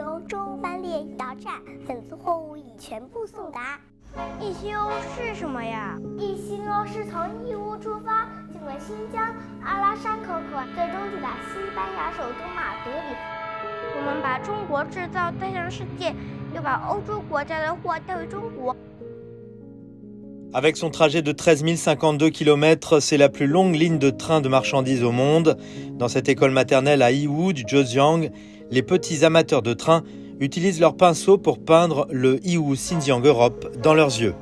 由中班列一到站，本次货物已全部送达。义西欧是什么呀？义西欧是从义乌出发，经过新疆、阿拉山口口岸，最终抵达西班牙首都马德里。我们把中国制造带向世界，又把欧洲国家的货带回中国。Avec son trajet de 13 052 km, c'est la plus longue ligne de train de marchandises au monde. Dans cette école maternelle à Yiwu du Zhejiang, les petits amateurs de train utilisent leur pinceau pour peindre le Yiwu Xinjiang Europe dans leurs yeux.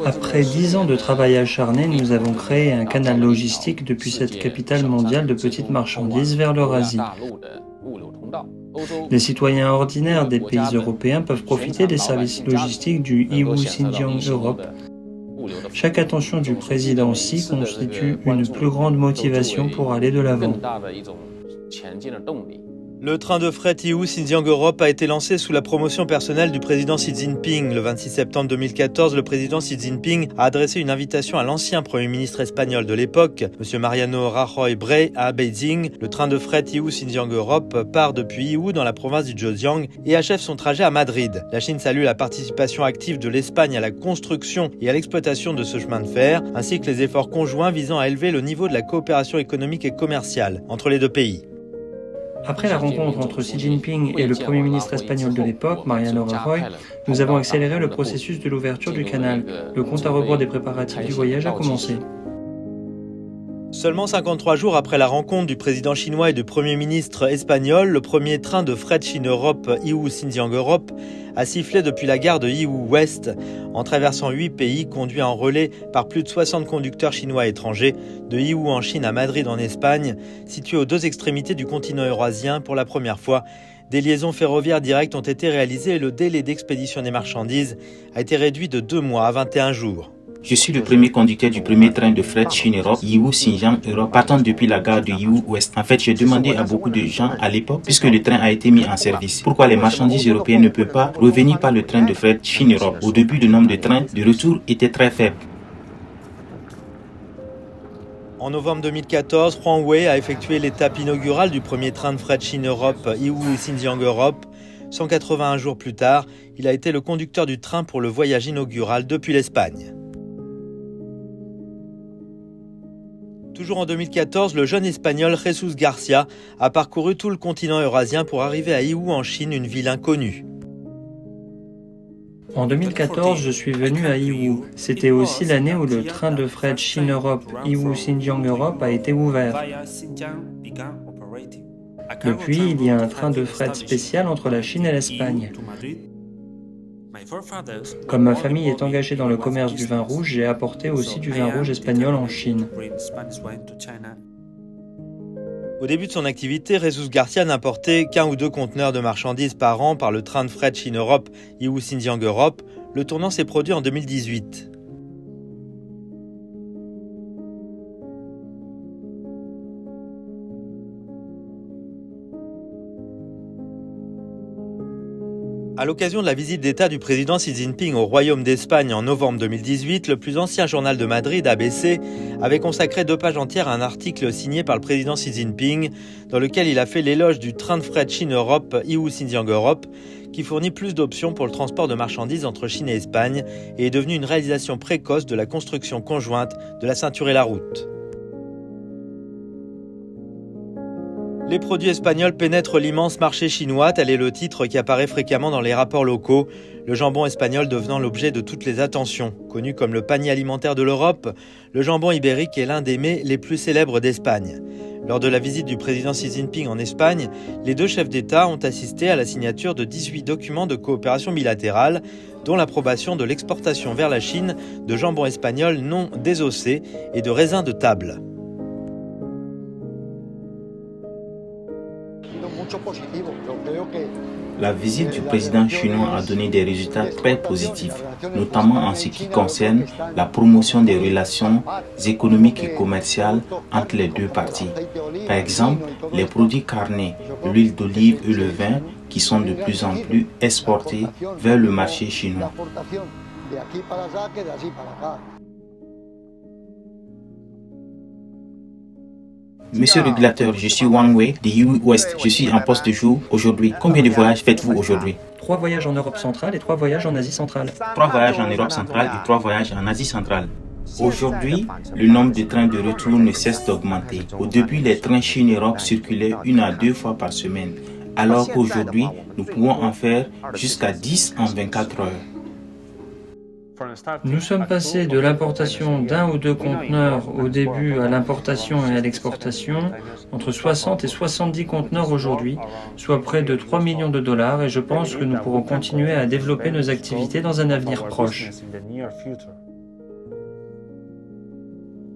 Après 10 ans de travail acharné, nous avons créé un canal logistique depuis cette capitale mondiale de petites marchandises vers l'Eurasie. Les citoyens ordinaires des pays européens peuvent profiter des services logistiques du Yiwu Xinjiang Europe. Chaque attention du président Xi constitue une plus grande motivation pour aller de l'avant. Le train de fret Yiwu Xinjiang Europe a été lancé sous la promotion personnelle du président Xi Jinping. Le 26 septembre 2014, le président Xi Jinping a adressé une invitation à l'ancien Premier ministre espagnol de l'époque, M. Mariano Rajoy Brey, à Beijing. Le train de fret Yiwu Xinjiang Europe part depuis Yiwu dans la province du Zhejiang et achève son trajet à Madrid. La Chine salue la participation active de l'Espagne à la construction et à l'exploitation de ce chemin de fer, ainsi que les efforts conjoints visant à élever le niveau de la coopération économique et commerciale entre les deux pays. Après la rencontre entre Xi Jinping et le Premier ministre espagnol de l'époque, Mariano Rajoy, nous avons accéléré le processus de l'ouverture du canal. Le compte à rebours des préparatifs du voyage a commencé. Seulement 53 jours après la rencontre du président chinois et du Premier ministre espagnol, le premier train de fret Chine-Europe Yiwu Xinjiang Europe a sifflé depuis la gare de Yiwu Ouest en traversant 8 pays conduits en relais par plus de 60 conducteurs chinois étrangers de Yiwu en Chine à Madrid en Espagne, situé aux deux extrémités du continent eurasien. Pour la première fois, des liaisons ferroviaires directes ont été réalisées et le délai d'expédition des marchandises a été réduit de 2 mois à 21 jours. Je suis le premier conducteur du premier train de fret Chine-Europe, Yiwu Xinjiang Europe, partant depuis la gare de Yiwu Ouest. En fait, j'ai demandé à beaucoup de gens à l'époque, puisque le train a été mis en service, pourquoi les marchandises européennes ne peuvent pas revenir par le train de fret Chine-Europe. Au début, le nombre de trains de retour était très faible. En novembre 2014, Huang Wei a effectué l'étape inaugurale du premier train de fret Chine-Europe, Yiwu Xinjiang Europe. 181 jours plus tard, il a été le conducteur du train pour le voyage inaugural depuis l'Espagne. Toujours en 2014, le jeune espagnol Jesus Garcia a parcouru tout le continent eurasien pour arriver à Yiwu en Chine, une ville inconnue. En 2014, je suis venu à Yiwu. C'était aussi l'année où le train de fret Chine-Europe, Yiwu Xinjiang Europe a été ouvert. Depuis, il y a un train de fret spécial entre la Chine et l'Espagne. Comme ma famille est engagée dans le commerce du vin rouge, j'ai apporté aussi du vin rouge espagnol en Chine. Au début de son activité, Jesus Garcia n'importait qu'1 ou 2 conteneurs de marchandises par an par le train de fret Chine-Europe, Yiwu Xinjiang Europe. Le tournant s'est produit en 2018. À l'occasion de la visite d'État du président Xi Jinping au Royaume d'Espagne en novembre 2018, le plus ancien journal de Madrid, ABC, avait consacré 2 pages entières à un article signé par le président Xi Jinping, dans lequel il a fait l'éloge du train de fret Chine-Europe, Yiwu Xinjiang Europe, qui fournit plus d'options pour le transport de marchandises entre Chine et Espagne et est devenu une réalisation précoce de la construction conjointe de la ceinture et la route. Les produits espagnols pénètrent l'immense marché chinois, tel est le titre qui apparaît fréquemment dans les rapports locaux, le jambon espagnol devenant l'objet de toutes les attentions. Connu comme le panier alimentaire de l'Europe, le jambon ibérique est l'un des mets les plus célèbres d'Espagne. Lors de la visite du président Xi Jinping en Espagne, les 2 chefs d'État ont assisté à la signature de 18 documents de coopération bilatérale, dont l'approbation de l'exportation vers la Chine de jambon espagnol non désossé et de raisins de table. La visite du président chinois a donné des résultats très positifs, notamment en ce qui concerne la promotion des relations économiques et commerciales entre les 2 parties. Par exemple, les produits carnés, l'huile d'olive et le vin qui sont de plus en plus exportés vers le marché chinois. Monsieur le régulateur, je suis Wang Wei de EU West. Je suis en poste de jour aujourd'hui. Combien de voyages faites-vous aujourd'hui? 3 voyages en Europe centrale et 3 voyages en Asie centrale. 3 voyages en Europe centrale et 3 voyages en Asie centrale. Aujourd'hui, le nombre de trains de retour ne cesse d'augmenter. Au début, les trains Chine-Europe circulaient 1 à 2 fois par semaine, alors qu'aujourd'hui, nous pouvons en faire jusqu'à 10 en 24 heures. Nous sommes passés de l'importation d'1 ou 2 conteneurs au début à l'importation et à l'exportation, entre 60 et 70 conteneurs aujourd'hui, soit près de 3 millions de dollars, et je pense que nous pourrons continuer à développer nos activités dans un avenir proche.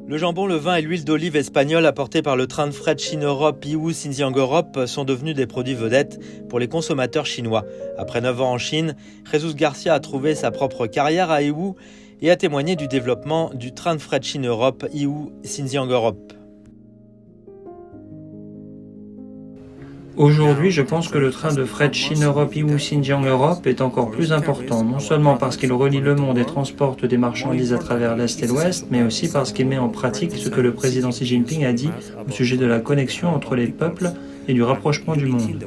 Le jambon, le vin et l'huile d'olive espagnole apportés par le train de fret Chine-Europe, Yiwu Xinjiang Europe sont devenus des produits vedettes pour les consommateurs chinois. Après 9 ans en Chine, Jesus Garcia a trouvé sa propre carrière à Yiwu et a témoigné du développement du train de fret Chine-Europe, Yiwu Xinjiang Europe. Aujourd'hui, je pense que le train de fret Chine-Europe Yiwu Xinjiang Europe est encore plus important, non seulement parce qu'il relie le monde et transporte des marchandises à travers l'Est et l'Ouest, mais aussi parce qu'il met en pratique ce que le président Xi Jinping a dit au sujet de la connexion entre les peuples et du rapprochement du monde.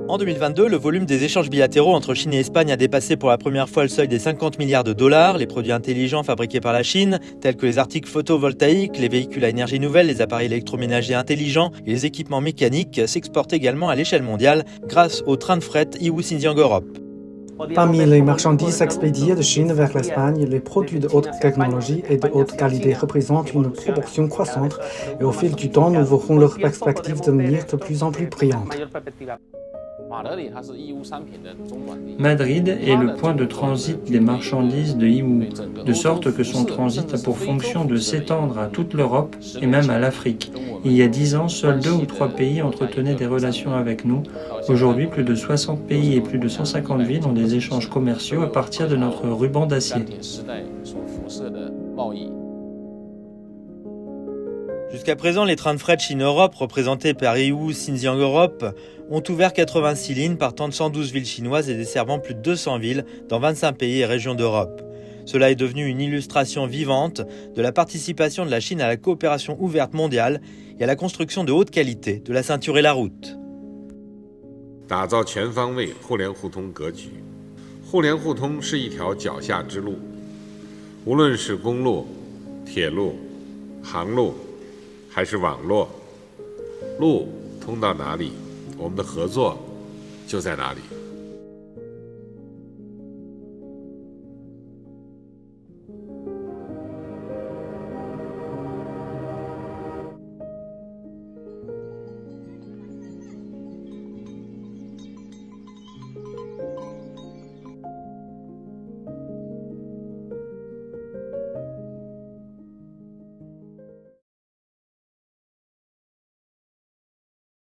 En 2022, le volume des échanges bilatéraux entre Chine et Espagne a dépassé pour la première fois le seuil des 50 milliards de dollars. Les produits intelligents fabriqués par la Chine, tels que les articles photovoltaïques, les véhicules à énergie nouvelle, les appareils électroménagers intelligents et les équipements mécaniques, s'exportent également à l'échelle mondiale grâce au train de fret Yiwu Xinjiang Europe. Parmi les marchandises expédiées de Chine vers l'Espagne, les produits de haute technologie et de haute qualité représentent une proportion croissante et au fil du temps, nous verrons leurs perspectives devenir de plus en plus brillantes. Madrid est le point de transit des marchandises de Yiwu, de sorte que son transit a pour fonction de s'étendre à toute l'Europe et même à l'Afrique. Il y a 10 ans, seuls 2 ou 3 pays entretenaient des relations avec nous. Aujourd'hui, plus de 60 pays et plus de 150 villes ont des échanges commerciaux à partir de notre ruban d'acier. Jusqu'à présent, les trains de fret Chine-Europe, représentés par Yiwu Xinjiang Europe, ont ouvert 86 lignes partant de 112 villes chinoises et desservant plus de 200 villes dans 25 pays et régions d'Europe. Cela est devenu une illustration vivante de la participation de la Chine à la coopération ouverte mondiale et à la construction de haute qualité de la ceinture et la route. 打造全方位互联互通格局。互联互通是一条脚下之路，无论是公路、铁路、航路，还是网络，路通到哪里，我们的合作就在哪里。